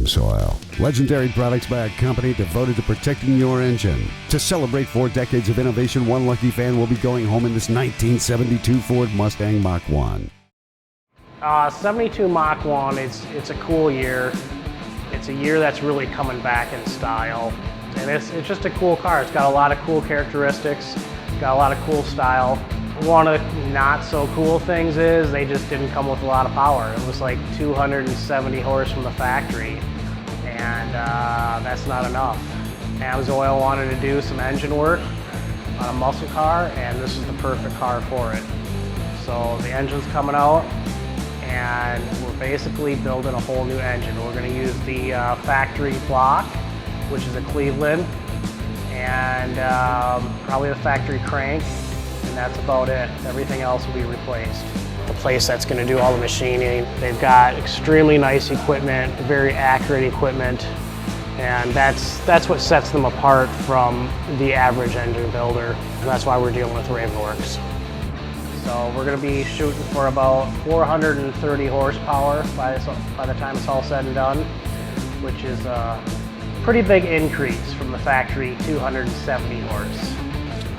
Amsoil, legendary products by a company devoted to protecting your engine. To celebrate 4 decades of innovation, one lucky fan will be going home in this 1972 Ford Mustang Mach 1. 72 Mach 1, it's a cool year. It's a year that's really coming back in style. And it's just a cool car. It's got a lot of cool characteristics, got a lot of cool style. One of the not so cool things is they just didn't come with a lot of power. It was like 270 horse from the factory, and that's not enough. Amsoil wanted to do some engine work on a muscle car, and this is the perfect car for it. So the engine's coming out, and we're basically building a whole new engine. We're going to use the factory block, which is a Cleveland, and probably the factory crank. And that's about it. Everything else will be replaced. The place that's going to do all the machining, they've got extremely nice equipment, very accurate equipment, and that's what sets them apart from the average engine builder, and that's why we're dealing with Ravenworks. So we're going to be shooting for about 430 horsepower by the time it's all said and done, which is a pretty big increase from the factory 270 horse.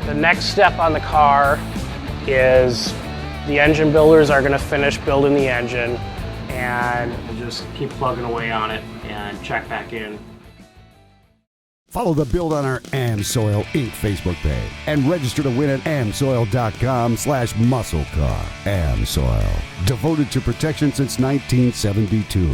The next step on the car is the engine builders are going to finish building the engine, and we'll just keep plugging away on it and check back in. Follow the Build on our Amsoil Inc. Facebook page and register to win at amsoil.com/musclecar. Amsoil, devoted to protection since 1972.